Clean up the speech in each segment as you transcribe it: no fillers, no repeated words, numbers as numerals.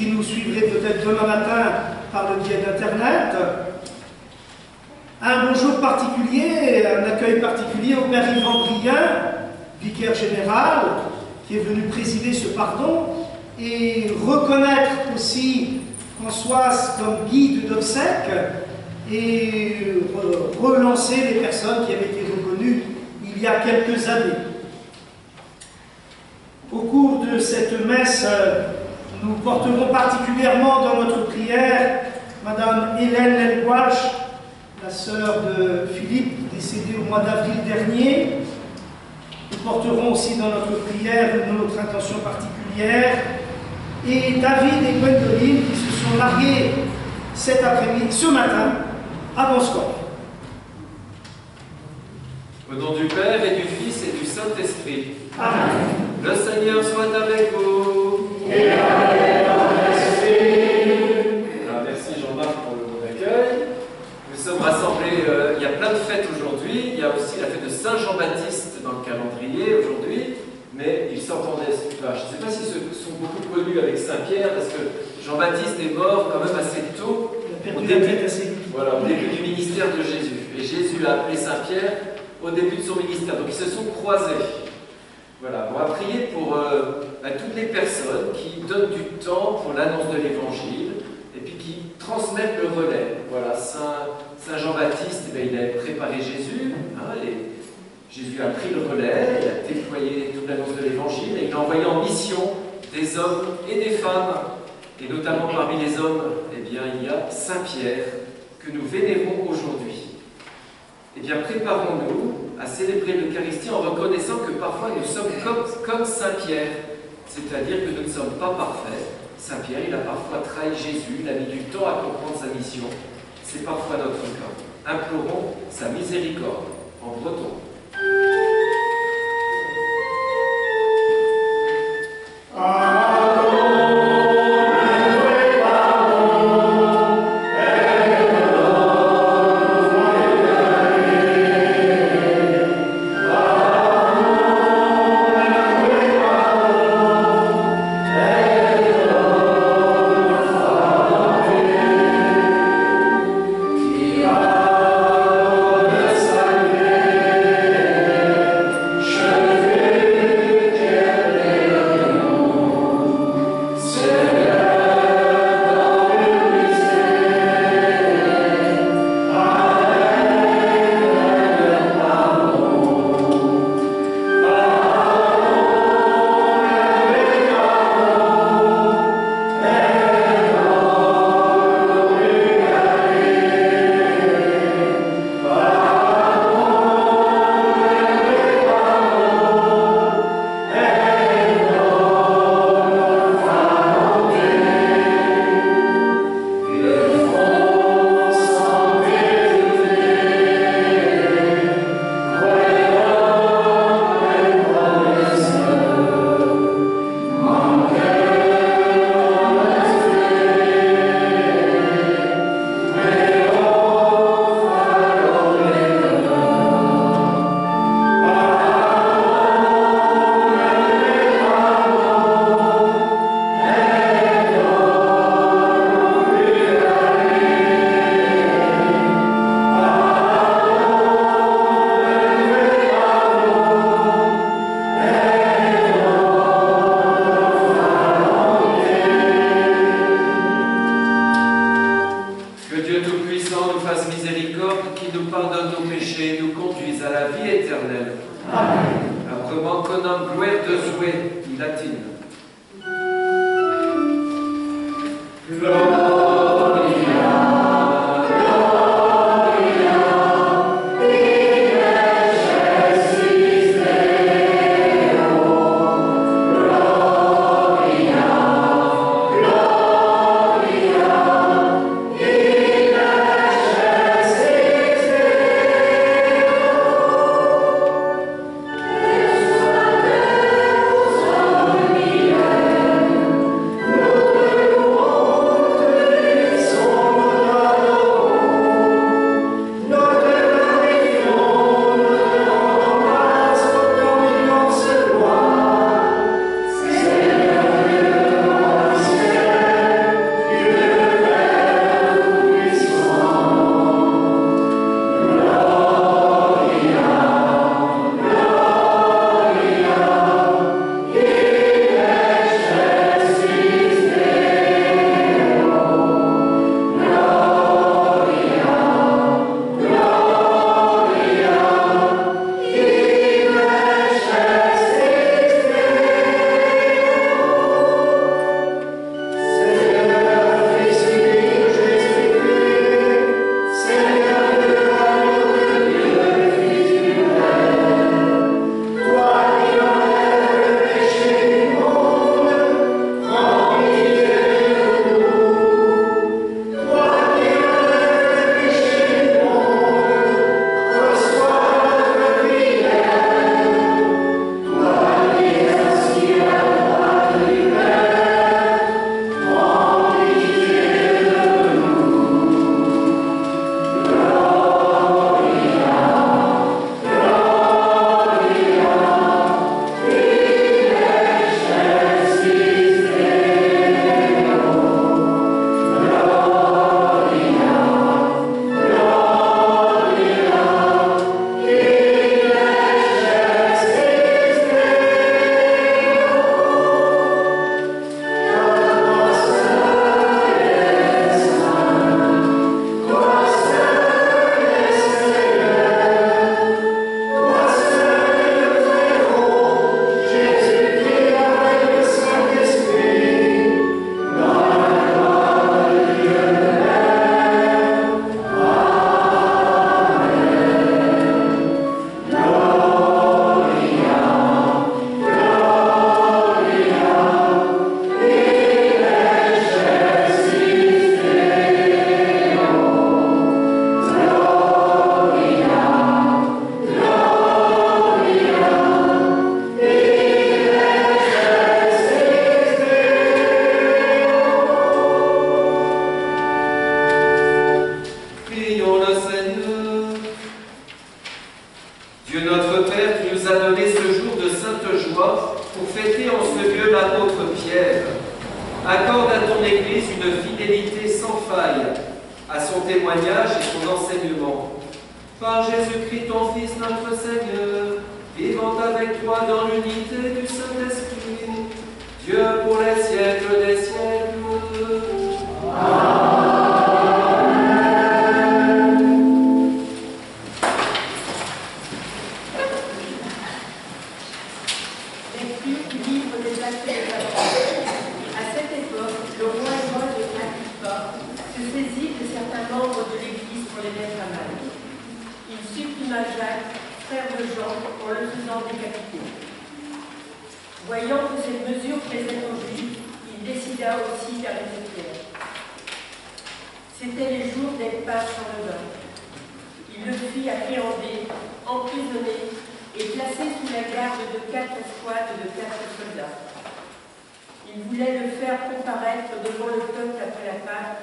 qui nous suivrez peut-être demain matin par le biais d'Internet. Un bonjour particulier, un accueil particulier au Père Yvan Brien, vicaire général, qui est venu présider ce pardon, et reconnaître aussi Françoise comme guide d'obsèques et relancer les personnes qui avaient été reconnues il y a quelques années. Au cours de cette messe, nous porterons particulièrement dans notre prière Madame Hélène Lelgouache, la sœur de Philippe, décédée au mois d'avril dernier. Nous porterons aussi dans notre prière notre intention particulière et David et Gwendoline qui se sont mariés cet après-midi, ce matin, à Bonscombe. Au nom du Père et du Fils et du Saint-Esprit. Amen. Le Seigneur soit avec vous. Et avec ton esprit. Merci Jean-Marc pour le bon accueil. Nous sommes rassemblés, il y a plein de fêtes aujourd'hui. Il y a aussi la fête de Saint Jean-Baptiste dans le calendrier aujourd'hui. Mais ils s'entendaient. Enfin, je ne sais pas si ceux sont beaucoup connus avec Saint-Pierre, parce que Jean-Baptiste est mort quand même assez tôt, au début du ministère de Jésus. Et Jésus a appelé Saint-Pierre au début de son ministère. Donc ils se sont croisés. Voilà, on va prier pour toutes les personnes qui donnent du temps pour l'annonce de l'Évangile et puis qui transmettent le relais. Voilà, Saint Jean-Baptiste, il a préparé Jésus, et Jésus a pris le relais, il a déployé toute l'annonce de l'Évangile et il a envoyé en mission des hommes et des femmes. Et notamment parmi les hommes, il y a Saint-Pierre que nous vénérons aujourd'hui. Préparons-nous à célébrer l'Eucharistie en reconnaissant que parfois nous sommes comme Saint-Pierre, c'est-à-dire que nous ne sommes pas parfaits. Saint-Pierre, il a parfois trahi Jésus, il a mis du temps à comprendre sa mission. C'est parfois notre cas. Implorons sa miséricorde en breton. Qui a son Église une fidélité sans faille à son témoignage et son enseignement. Par Jésus-Christ, ton Fils, notre Seigneur, vivant avec toi dans l'unité du Saint-Esprit, Dieu pour les siècles des siècles. Amen. Lecture du livre des Actes des Apôtres. À cette époque, le roi Hérode Agrippa se saisit de certains membres de l'Église pour les mettre à mal. Il supprima Jacques, frère de Jean, en le faisant décapiter. Voyant que cette mesure plaisait aux Juifs, il décida aussi d'arrêter Pierre. C'étaient les jours des Pâques sans levain. Il le fit appréhender, emprisonner et placé sous la garde de 4 escouades de 4 soldats. Il voulait le faire comparaître devant le peuple après la Pâque.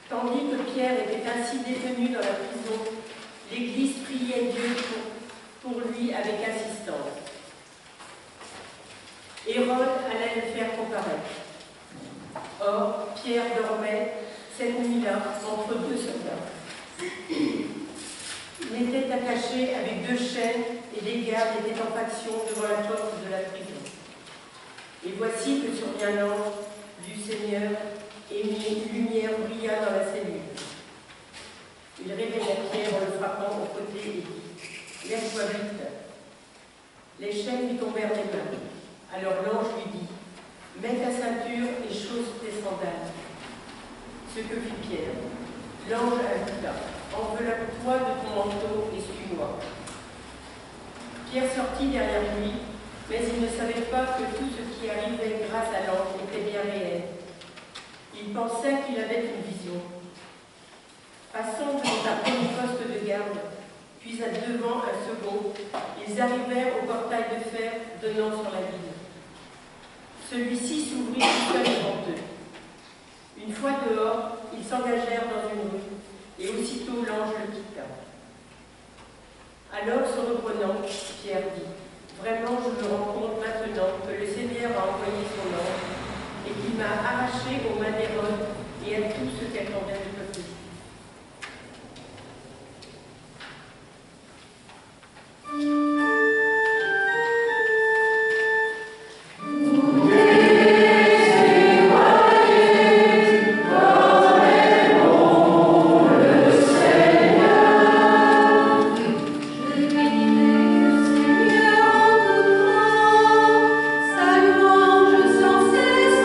Tandis que Pierre était ainsi détenu dans la prison, l'Église priait Dieu pour lui avec insistance. Hérode allait le faire comparaître. Or, Pierre dormait cette nuit-là entre 2 soldats. Il était attaché avec 2 chaînes et des gardes étaient en faction devant la porte de la prison. Et voici que survient l'ange du Seigneur et une lumière brilla dans la cellule. Il réveilla Pierre en le frappant au côté et dit « Lève-toi vite !» Les chaînes lui tombèrent des mains. Alors l'ange lui dit « Mets ta ceinture et chausse tes sandales. » Ce que fit Pierre. L'ange ajouta « Enveloppe-toi de ton manteau et suis-moi. » Pierre sortit derrière lui, mais il ne savait pas que tout ce qui arrivait grâce à l'ange était bien réel. Il pensait qu'il avait une vision. Passant devant un premier poste de garde, puis à devant un second, ils arrivèrent au portail de fer donnant sur la ville. Celui-ci s'ouvrit tout seul devant eux. Une fois dehors, ils s'engagèrent dans une rue, et aussitôt l'ange le quitta. Alors, se reprenant, Pierre dit « Vraiment, je me rends compte maintenant que le Seigneur a envoyé son ange, et qu'il m'a arraché aux mains d'Hérode et à tout ce qu'attendait le peuple. » Salut, sans cesse,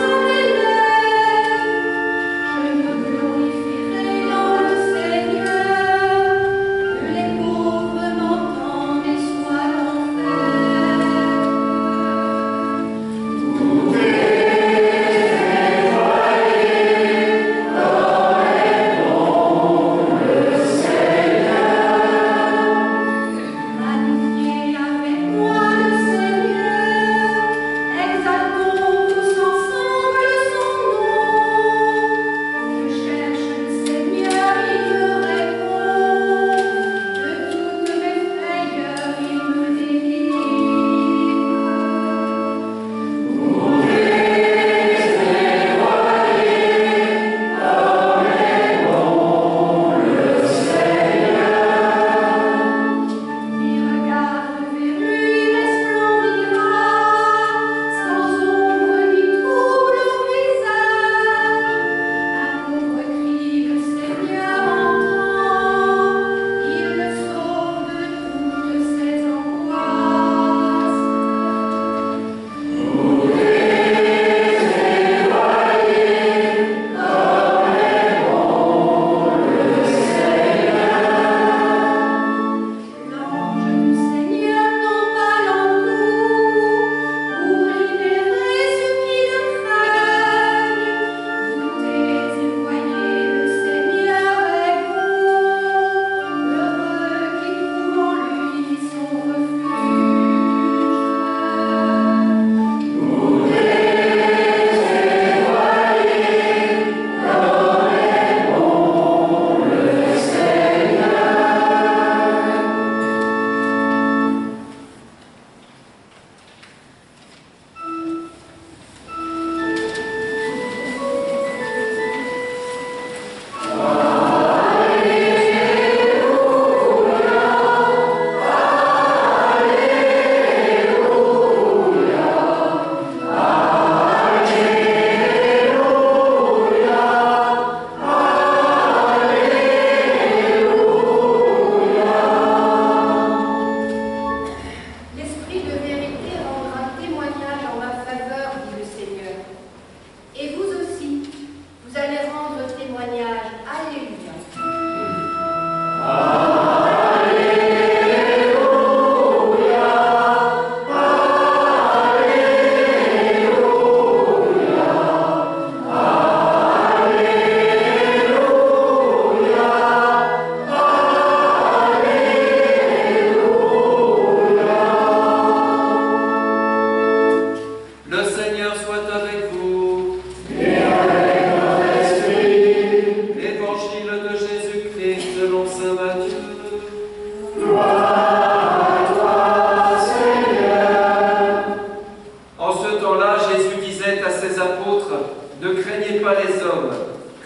les hommes.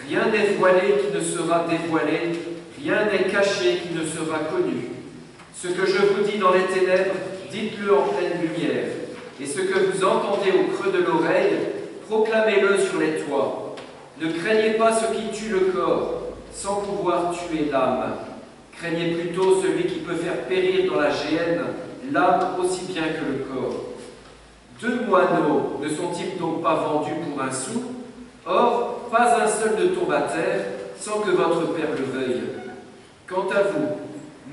Rien n'est voilé qui ne sera dévoilé, rien n'est caché qui ne sera connu. Ce que je vous dis dans les ténèbres, dites-le en pleine lumière. Et ce que vous entendez au creux de l'oreille, proclamez-le sur les toits. Ne craignez pas ce qui tue le corps, sans pouvoir tuer l'âme. Craignez plutôt celui qui peut faire périr dans la géhenne l'âme aussi bien que le corps. 2 moineaux ne sont-ils donc pas vendus pour un sou? Or, pas un seul ne tombe à terre sans que votre Père le veuille. Quant à vous,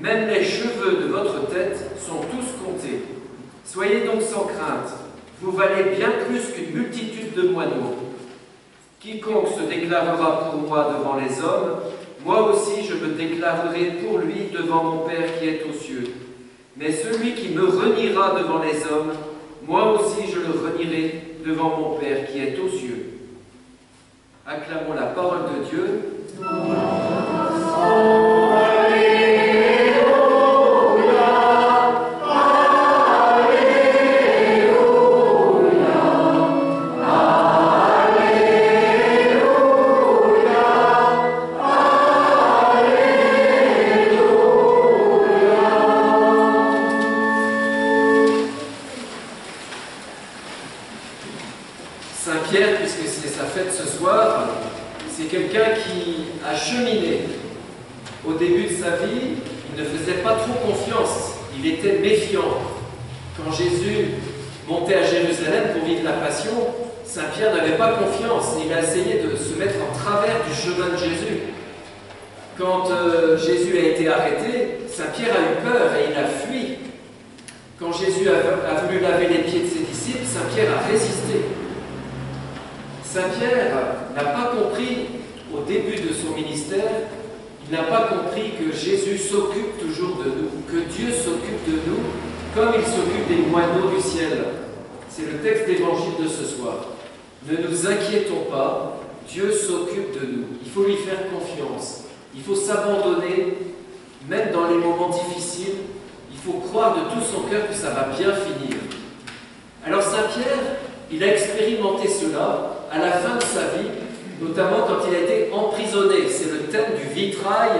même les cheveux de votre tête sont tous comptés. Soyez donc sans crainte, vous valez bien plus qu'une multitude de moineaux. Quiconque se déclarera pour moi devant les hommes, moi aussi je me déclarerai pour lui devant mon Père qui est aux cieux. Mais celui qui me reniera devant les hommes, moi aussi je le renierai devant mon Père qui est aux cieux. Acclamons la parole de Dieu. Saint-Pierre, puisque c'est sa fête ce soir, c'est quelqu'un qui a cheminé. Au début de sa vie, il ne faisait pas trop confiance, il était méfiant. Quand Jésus montait à Jérusalem pour vivre la Passion, Saint-Pierre n'avait pas confiance, il a essayé de se mettre en travers du chemin de Jésus. Quand Jésus a été arrêté, Saint-Pierre a eu peur et il a fui. Quand Jésus a voulu laver les pieds de ses disciples, Saint-Pierre a résisté. Saint-Pierre n'a pas compris, au début de son ministère, il n'a pas compris que Jésus s'occupe toujours de nous, que Dieu s'occupe de nous, comme il s'occupe des moineaux du ciel. C'est le texte d'évangile de ce soir. Ne nous inquiétons pas, Dieu s'occupe de nous. Il faut lui faire confiance. Il faut s'abandonner, même dans les moments difficiles. Il faut croire de tout son cœur que ça va bien finir. Alors Saint-Pierre, il a expérimenté cela à la fin de sa vie, notamment quand il a été emprisonné. C'est le thème du vitrail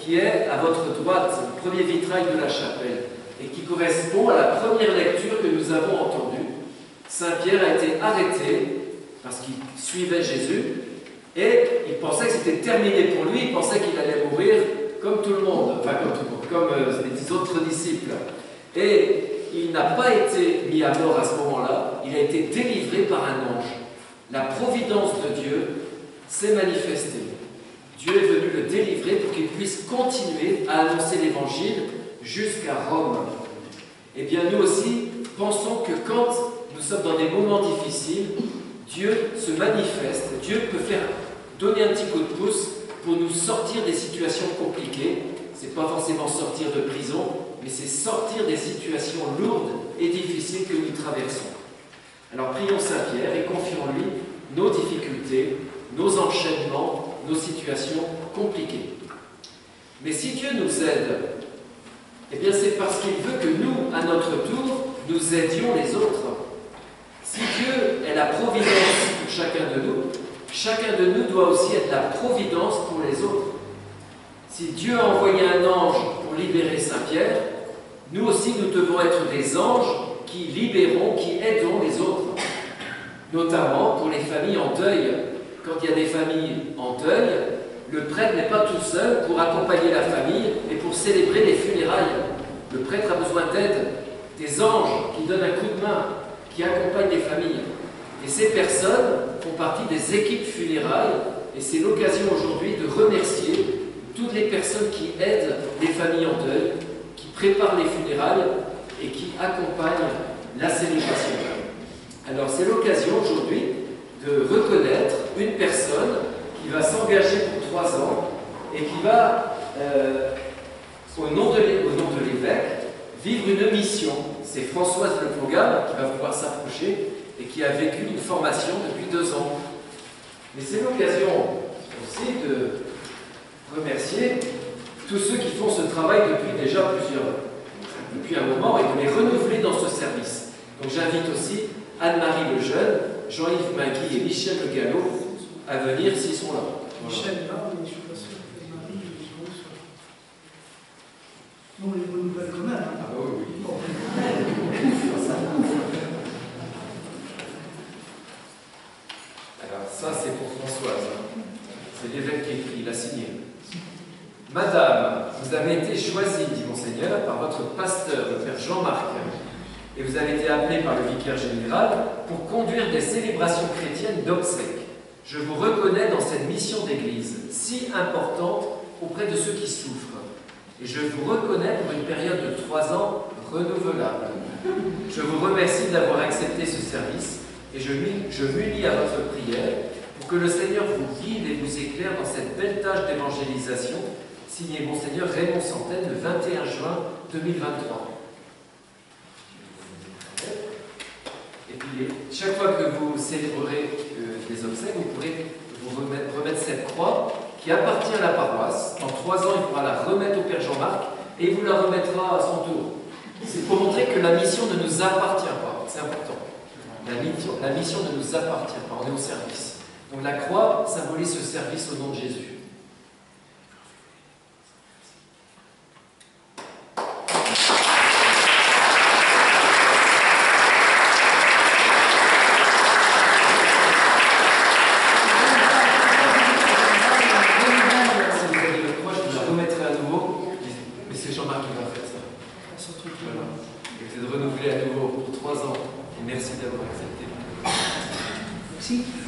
qui est à votre droite, le premier vitrail de la chapelle, et qui correspond à la première lecture que nous avons entendue. Saint-Pierre a été arrêté parce qu'il suivait Jésus, et il pensait que c'était terminé pour lui, il pensait qu'il allait mourir comme tout le monde, enfin comme tout le monde, comme les autres disciples. Et il n'a pas été mis à mort à ce moment-là, il a été délivré par un ange. La providence de Dieu s'est manifestée. Dieu est venu le délivrer pour qu'il puisse continuer à annoncer l'Évangile jusqu'à Rome. Eh bien, nous aussi, pensons que quand nous sommes dans des moments difficiles, Dieu se manifeste, Dieu peut faire donner un petit coup de pouce pour nous sortir des situations compliquées. Ce n'est pas forcément sortir de prison, mais c'est sortir des situations lourdes et difficiles que nous traversons. Alors prions Saint-Pierre et confions-lui nos difficultés, nos enchaînements, nos situations compliquées. Mais si Dieu nous aide, eh bien c'est parce qu'il veut que nous, à notre tour, nous aidions les autres. Si Dieu est la providence pour chacun de nous doit aussi être la providence pour les autres. Si Dieu a envoyé un ange pour libérer Saint-Pierre, nous aussi nous devons être des anges qui libérons, qui aidons les autres. Notamment pour les familles en deuil. Quand il y a des familles en deuil, le prêtre n'est pas tout seul pour accompagner la famille et pour célébrer les funérailles. Le prêtre a besoin d'aide, des anges qui donnent un coup de main, qui accompagnent les familles. Et ces personnes font partie des équipes funérailles et c'est l'occasion aujourd'hui de remercier toutes les personnes qui aident les familles en deuil, qui préparent les funérailles et qui accompagnent la célébration. Alors c'est l'occasion aujourd'hui de reconnaître une personne qui va s'engager pour 3 ans et qui va, au nom de l'évêque, vivre une mission. C'est Françoise Le Pogam qui va pouvoir s'approcher et qui a vécu une formation depuis 2 ans. Mais c'est l'occasion aussi de remercier tous ceux qui font ce travail depuis un moment et de les renouveler dans ce service. Donc j'invite aussi Anne-Marie Lejeune, Jean-Yves Magui et Michel Le Gallo à venir s'ils sont là. Voilà. Michel est là, mais je ne suis pas sûr que Marie et Jean soient. Non, les bonnes nouvelles quand même. Hein. Ah bah oui, oui. Bon. Alors ça c'est pour Françoise. Hein. C'est l'évêque qui écrit, il a signé. Madame, vous avez été choisie, dit Monseigneur, par votre pasteur, le Père Jean-Marc, et vous avez été appelé par le vicaire général pour conduire des célébrations chrétiennes d'obsèques. Je vous reconnais dans cette mission d'église, si importante auprès de ceux qui souffrent. Et je vous reconnais pour une période de 3 ans renouvelable. Je vous remercie d'avoir accepté ce service et je m'unis à votre prière pour que le Seigneur vous guide et vous éclaire dans cette belle tâche d'évangélisation. Signé Monseigneur Raymond Santaine le 21 juin 2023. Et puis, chaque fois que vous célébrerez des obsèques, vous pourrez vous remettre cette croix qui appartient à la paroisse. Dans 3 ans, il pourra la remettre au Père Jean-Marc et il vous la remettra à son tour. C'est pour montrer que la mission ne nous appartient pas. C'est important. La mission ne nous appartient pas. On est au service. Donc la croix symbolise ce service au nom de Jésus.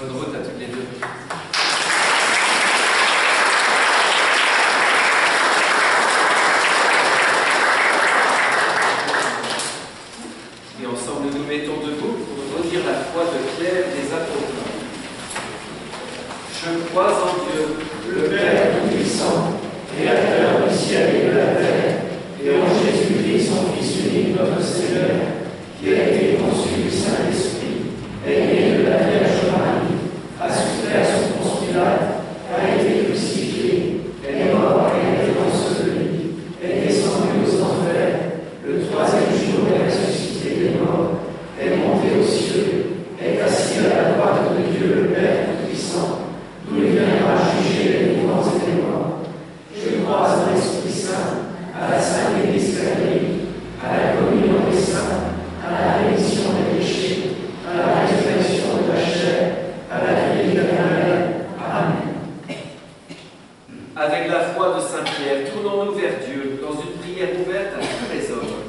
Bonne route à toutes les deux. Et ensemble, nous nous mettons debout pour redire la foi de Pierre des apôtres. Je crois en Dieu, le Père Tout-Puissant, Créateur du ciel et de la terre, et en Jésus-Christ, son Fils unique, notre Seigneur, qui a été conçu du Saint-Esprit, est né de la Vierge Marie, a souffert sous Ponce Pilate, a été crucifié, est mort et a été enseveli, est descendu aux enfers, le 3e jour est ressuscité des morts, est monté aux cieux, est assis à la droite de Dieu le Père Tout-Puissant, d'où il viendra juger les vivants et les morts. Je crois en l'Esprit Saint, à la Sainte Église catholique, à la communion des saints, à la rémission des péchés, à la résurrection de la chair, à la vie éternelle. Amen. Avec la foi de Saint Pierre, tournons-nous vers Dieu dans une prière ouverte à tous les hommes.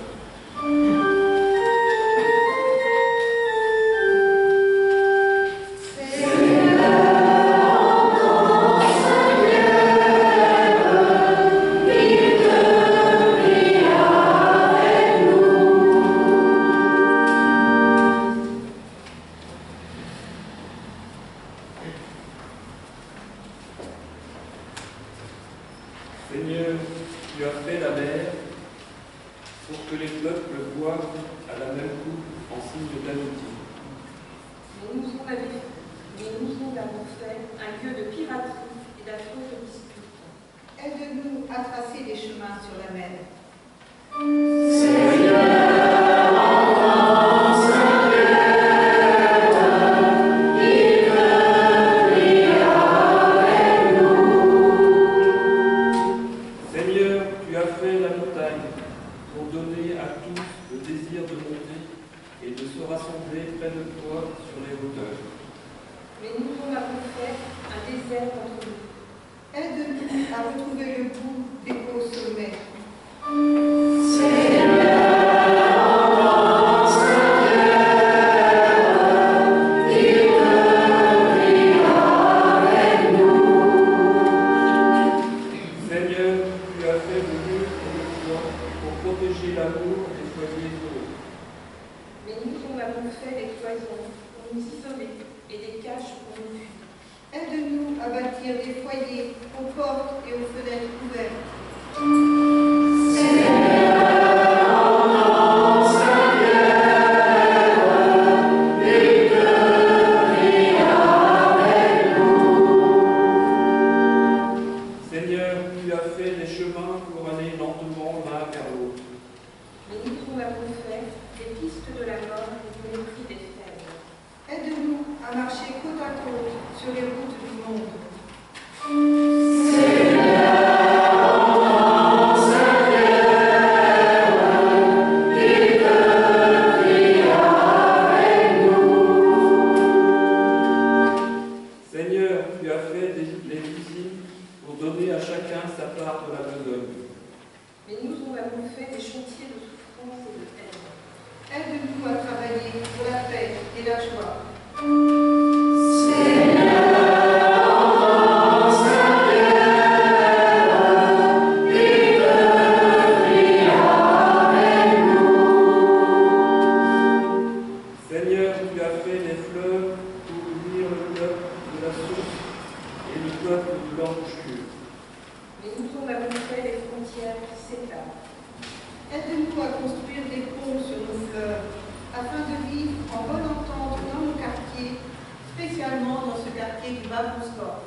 Seigneur, tu as fait la mer pour que les peuples boivent à la même coupe en signe d'amitié. Mais nous en avons fait un lieu de piraterie et d'affreuses disputes. Aide-nous à tracer des chemins sur la mer. Seigneur, tu as fait la montagne pour donner à tous le désir de monter et de se rassembler près de toi sur les hauteurs. Mais nous en avons fait un désert entre nous. Aide-nous à retrouver le goût des hauts sommets. Seigneur, tu as fait le mur et le toit pour protéger l'amour des foyers heureux. Mais nous en avons fait des cloisons pour nous isoler et des caches pour nous fuir. Aide-nous à bâtir des foyers aux portes et aux fenêtres ouvertes. Seigneur, tu as fait des chemins pour aller lentement l'un vers l'autre. Mais nous en avons fait des pistes de la mort et du mépris des faibles. Aide-nous à marcher côte à côte sur les routes du monde. cuisines pour donner à chacun sa part de la besogne. Mais nous avons fait des chantiers de souffrance et de haine. Aide-nous à travailler pour la paix et la joie. Seigneur, tu as fait des fleuves pour unir le peuple de la source et le peuple de l'embouchure. Mais nous avons fait des frontières qui séparent. Aide-nous à construire des ponts sur nos fleuves, afin de vivre en bonne entente dans nos quartiers, spécialement dans ce quartier du Bas-Bosphore.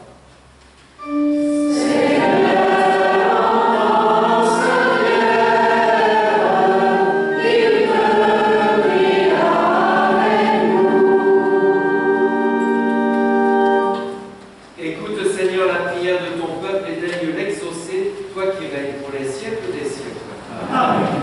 Écoute, Seigneur, la prière de ton peuple et daigne l'exaucer, toi qui règnes pour les siècles des siècles. Amen.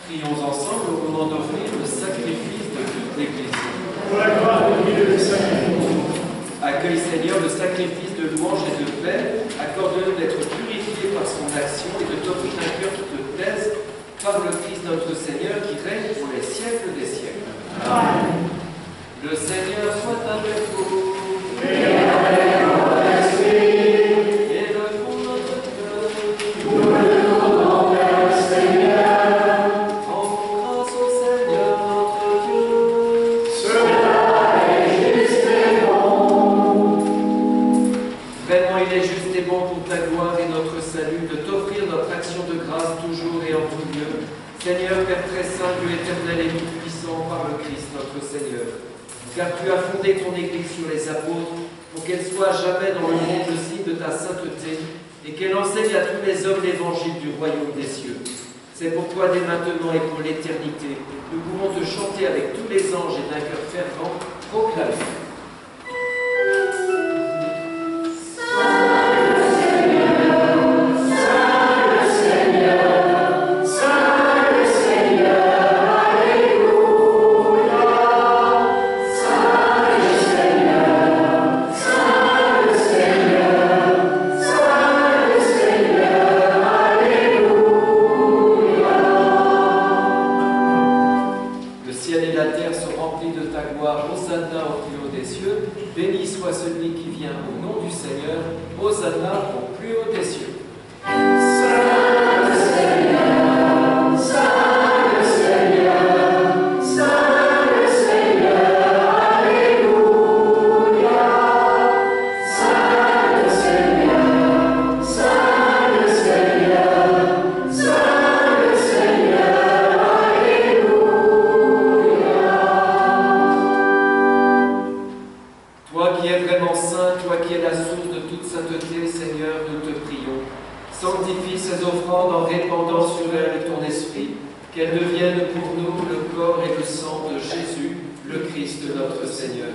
Prions ensemble au moment d'offrir le sacrifice de toute l'Église. Pour la gloire de Dieu et de sa vie. Accueille, Seigneur, le sacrifice de louange et de paix. Accorde-nous d'être purifiés par son action et de t'offrir un cœur qui te plaise par le Christ notre Seigneur qui règne pour les siècles des siècles. Amen. Le Seigneur soit avec vous. Et avec votre esprit, Et le fond de notre cœur. nous le demandons vers le Seigneur. Rendons grâce au Seigneur notre Dieu. Cela est juste et bon. Vraiment, il est juste et bon pour ta gloire et notre salut de t'offrir notre action de grâce toujours et en tout lieu. Seigneur, Père très saint, Dieu éternel et tout-puissant, par le Christ notre Seigneur. Car tu as fondé ton Église sur les apôtres pour qu'elle soit jamais dans le monde le signe de ta sainteté et qu'elle enseigne à tous les hommes l'évangile du royaume des cieux. C'est pourquoi dès maintenant et pour l'éternité, nous pouvons te chanter avec tous les anges et d'un cœur fervent, proclamer. Le ciel et la terre sont remplis de ta gloire. Hosanna au plus haut des cieux. Béni soit celui qui vient au nom du Seigneur. Hosanna au plus haut des cieux. Toi qui es vraiment saint, toi qui es la source de toute sainteté, Seigneur, nous te prions. Sanctifie ces offrandes en répandant sur elles ton esprit, qu'elles deviennent pour nous le corps et le sang de Jésus, le Christ notre Seigneur.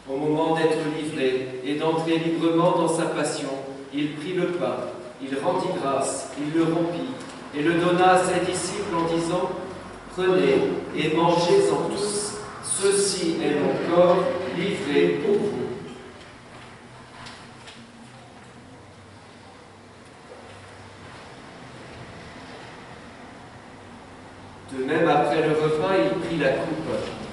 Au moment d'être livré et d'entrer librement dans sa passion, il prit le pain, il rendit grâce, il le rompit et le donna à ses disciples en disant : « Prenez et mangez-en tous, ceci est mon corps livré pour vous. » De même, après le repas, il prit la coupe.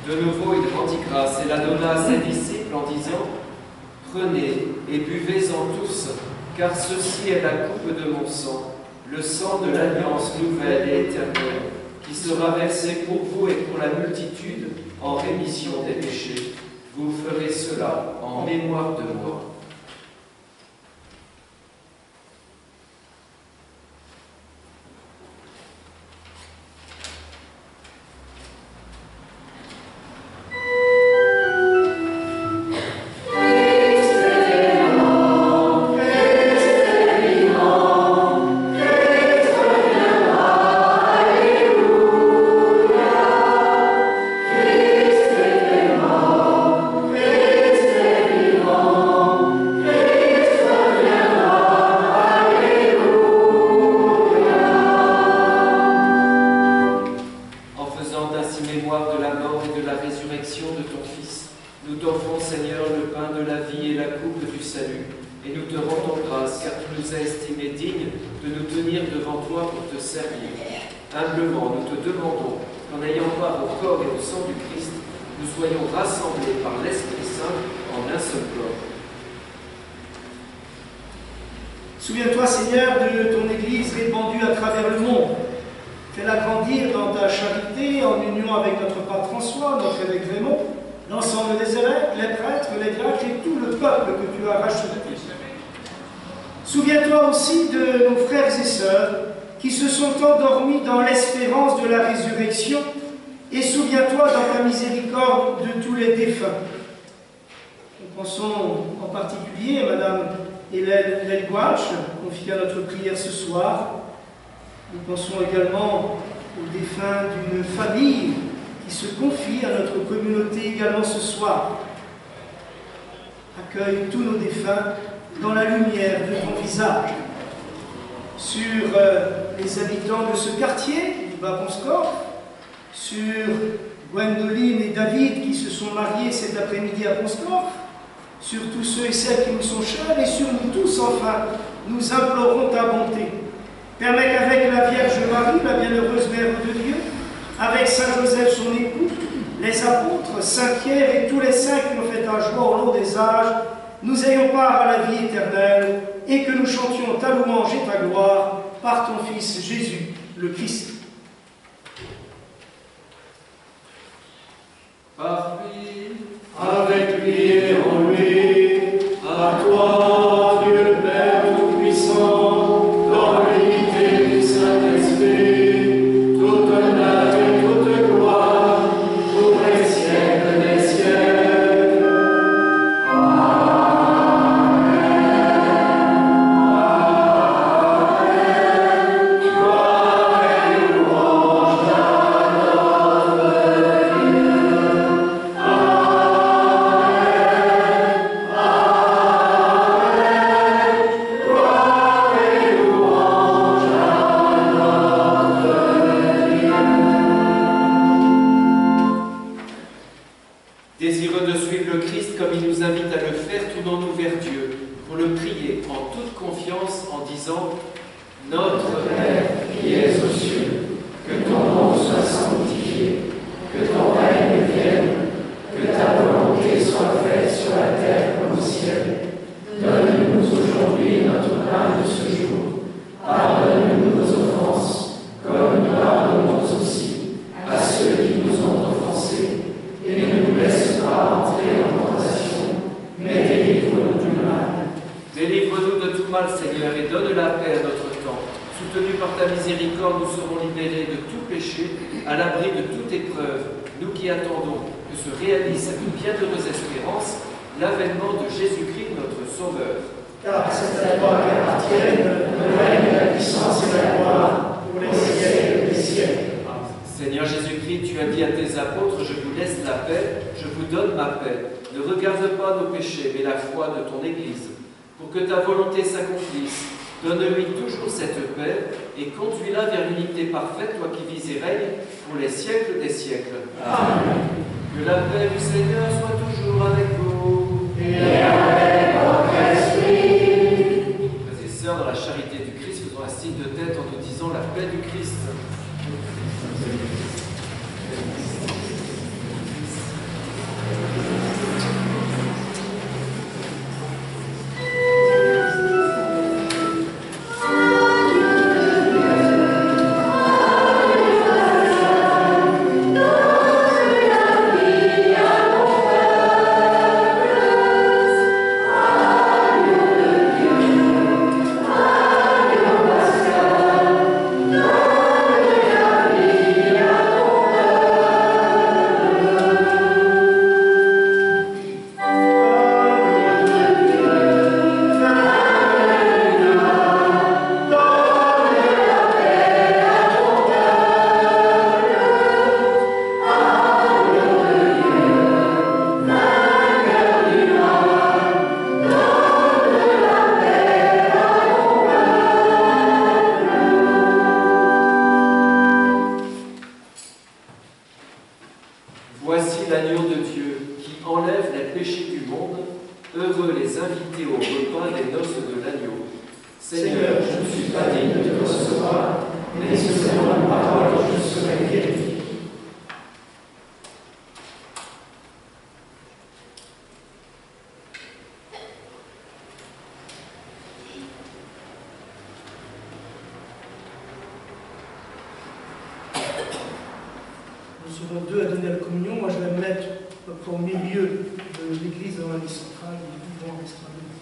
De nouveau, nouveau, il rendit grâce et la donna à ses disciples en disant « Prenez et buvez-en tous, car ceci est la coupe de mon sang, le sang de l'alliance nouvelle et éternelle, qui sera versé pour vous et pour la multitude en rémission des péchés. Vous ferez cela en mémoire de moi. » Souviens-toi, Seigneur, de ton Église répandue à travers le monde. Fais-la grandir dans ta charité, en union avec notre pape François, notre évêque Raymond, l'ensemble des évêques, les prêtres, les diacres et tout le peuple que tu as racheté. Souviens-toi aussi de nos frères et sœurs qui se sont endormis dans l'espérance de la résurrection, et souviens-toi dans ta miséricorde de tous les défunts. Nous pensons en particulier à Madame Hélène Lelgouache, confiée à notre prière ce soir. Nous pensons également aux défunts d'une famille qui se confie à notre communauté également ce soir. Accueille tous nos défunts dans la lumière de ton visage. Sur les habitants de ce quartier, du Bas-Ponscorf, sur Gwendoline et David qui se sont mariés cet après-midi à Ponscorf, sur tous ceux et celles qui nous sont chers, et sur nous tous, enfin, nous implorons ta bonté. Permets qu'avec la Vierge Marie, la bienheureuse Mère de Dieu, avec Saint Joseph, son époux, les apôtres, Saint Pierre et tous les saints qui ont fait ta joie au long des âges, nous ayons part à la vie éternelle, et que nous chantions ta louange et ta gloire par ton Fils Jésus, le Christ. Par lui, avec lui et en lui, à toi, Dieu le Père Tout-Puissant, dans l'unité du Saint-Esprit, toute honneur et toute gloire, pour les siècles des siècles. Amen. Amen. Gloire et louange à notre Dieu. Désireux de suivre le Christ comme il nous invite à le faire, tournons-nous vers Dieu pour le prier en toute confiance en disant « Notre Père qui es aux cieux, que ton nom soit sanctifié, que ton règne vienne, que ta volonté soit faite sur la terre comme au ciel. Donne-nous aujourd'hui notre pain de ce jour. Pardonne-nous nos offenses, comme nous pardonnons aussi à ceux qui nous ont offensés. Et ne nous laisse pas entrer en tentation, mais délivre-nous du mal. » Délivre-nous de tout mal, Seigneur, et donne la paix à notre temps. Soutenus par ta miséricorde, nous serons libérés de tout péché, à l'abri de toute épreuve, nous qui attendons que se réalise cette bienheureuse espérance, l'avènement de Jésus-Christ, notre Sauveur. Car c'est à toi qu'appartiennent le règne, la puissance et la gloire pour les siècles des siècles. Seigneur Jésus-Christ, tu as dit à tes apôtres, je vous laisse la paix, je vous donne ma paix. Ne regarde pas nos péchés, mais la foi de ton Église. Pour que ta volonté s'accomplisse, donne-lui toujours cette paix et conduis-la vers l'unité parfaite, toi qui vis et règnes pour les siècles des siècles. Amen. Que la paix du Seigneur soit toujours avec vous. Et avec votre esprit. Frères et sœurs, dans la charité du Christ, faisons un signe de tête en nous disant la paix du Christ. enlève les péchés du monde. Heureux les invités au repas des noces de l'agneau. Seigneur, je ne suis pas digne de te recevoir, mais seulement une parole et je serai guéri. Nous serons deux à donner la communion. Moi, je vais me mettre au milieu de l'église dans la vie centrale. Nous vivons en restera debout.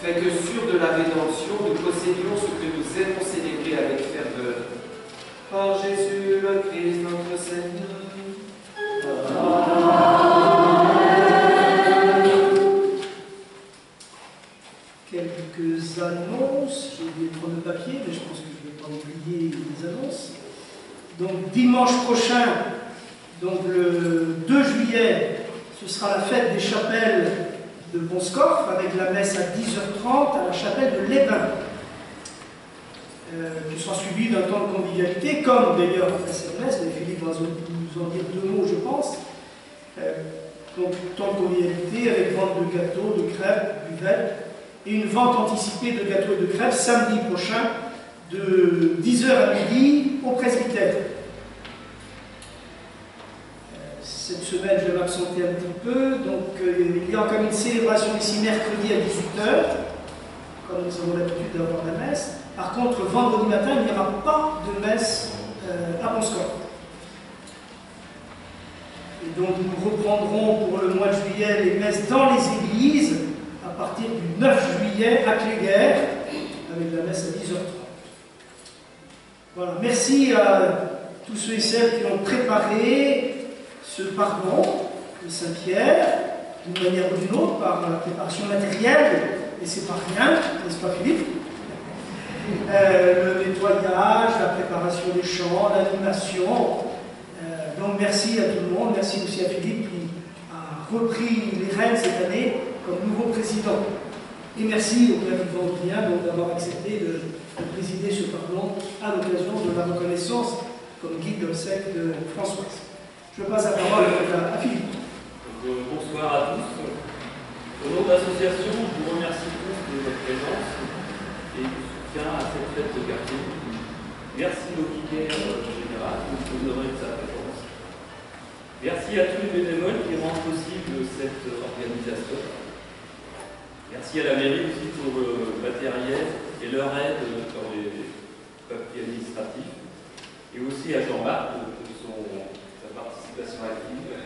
fait que sûr de la rédemption, nous possédions ce que nous aimons célébrer avec ferveur. Par Jésus le Christ notre Seigneur. Amen. quelques annonces. J'ai oublié de prendre le papier, mais je pense que je ne vais pas oublier les annonces. Donc dimanche prochain, donc le 2 juillet, ce sera la fête des chapelles de Bonscorf, avec la messe à 10h30 à la chapelle de l'Ébin, qui sera suivie d'un temps de convivialité, comme d'ailleurs après cette messe, mais Philippe va nous en dire 2 mots, je pense. Donc, temps de convivialité avec vente de gâteaux, de crêpes, buvettes, et une vente anticipée de gâteaux et de crêpes samedi prochain, de 10h à midi au presbytère. Cette semaine, je vais m'absenter un petit peu, donc il y a comme une célébration ici mercredi à 18h, comme nous avons l'habitude d'avoir la messe. Par contre, vendredi matin, il n'y aura pas de messe à Bonscorf. Et donc nous reprendrons pour le mois de juillet les messes dans les églises à partir du 9 juillet à Cléguer, avec la messe à 10h30. Voilà, merci à tous ceux et celles qui ont préparé ce pardon de Saint-Pierre, d'une manière ou d'une autre, par la préparation matérielle, et c'est pas rien, n'est-ce pas Philippe? Le nettoyage, la préparation des chants, l'animation. Donc merci à tout le monde, merci aussi à Philippe qui a repris les rênes cette année comme nouveau président. Et merci au Père Vendrien d'avoir accepté de présider ce pardon à l'occasion de la reconnaissance comme guide d'obsèques de Françoise. Je passe la parole à Philippe. Bonsoir à tous. Au nom de l'association, je vous remercie tous de votre présence et du soutien à cette fête de quartier. Merci au vicaire général qui nous honorer de sa présence. Merci à tous les bénévoles qui rendent possible cette organisation. Merci à la mairie aussi pour le matériel et leur aide dans les papiers administratifs. Et aussi à Jean-Marc pour sa participation active.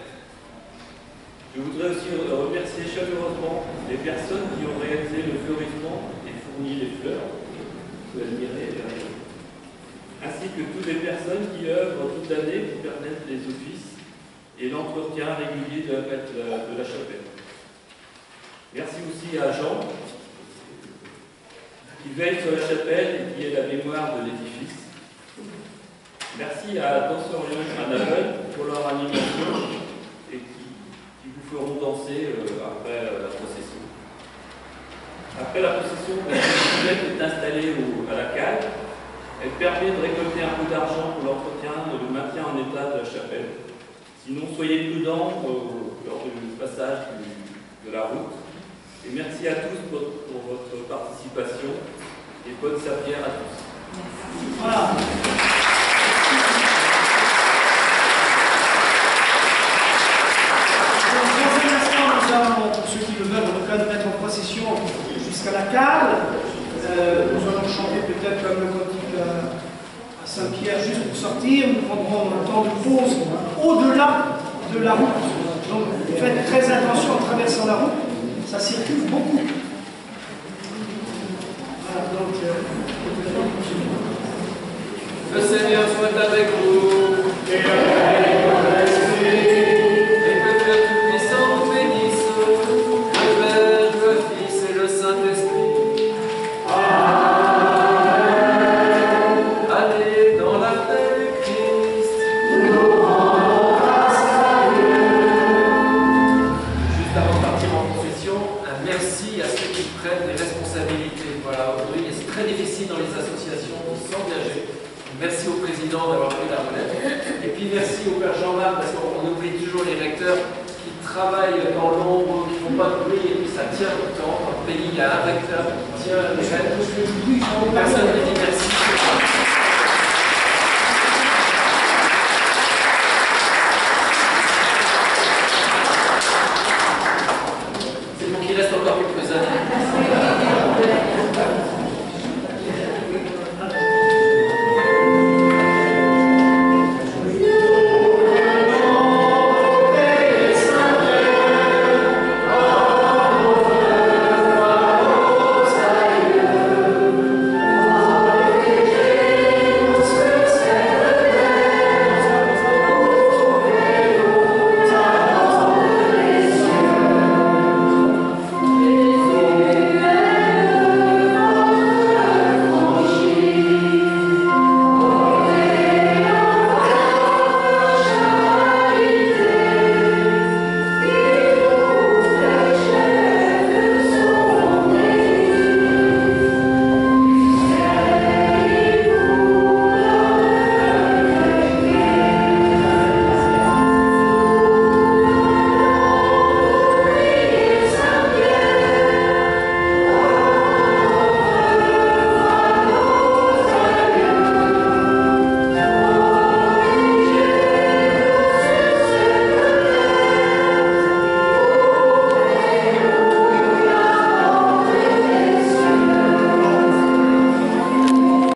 Je voudrais aussi remercier chaleureusement les personnes qui ont réalisé le fleurissement et fourni les fleurs. Vous admirez, ainsi que toutes les personnes qui œuvrent toute l'année pour permettre les offices et l'entretien régulier de la chapelle. Merci aussi à Jean, qui veille sur la chapelle et qui est la mémoire de l'édifice. Merci à Dansorion et à Navel pour leur animation et qui vous feront danser après la procession. Après la procession, la bibliothèque est installée à la cale. Elle permet de récolter un peu d'argent pour l'entretien et le maintien en état de la chapelle. Sinon, soyez prudents lors du passage de la route. Et merci à tous pour votre participation et bonne Saint-Pierre à tous. Merci. Voilà. Dans un instant, nous allons, pour ceux qui le veulent, nous mettre en procession jusqu'à la cale. Nous allons chanter peut-être comme le cantique à Saint-Pierre juste pour sortir. Nous prendrons un temps de pause au-delà de la route. Donc faites très attention en traversant la route, ça circule beaucoup. Voilà, donc le Seigneur soit avec vous. Et que Dieu Tout-Puissant vous bénisse, le Père, le Fils et le Saint-Esprit. Allez dans la paix du Christ. Juste avant de partir en confession, un merci à ceux qui prennent les responsabilités. Voilà, aujourd'hui, c'est très difficile dans les associations de s'engager. Merci au président d'avoir pris la relève. Et puis merci au Père Jean-Marc, parce qu'on oublie toujours les recteurs qui travaillent dans l'ombre, qui ne font pas de bruit, et puis ça tient tout le temps. Dans le pays, il y a un recteur qui tient les rênes. Personne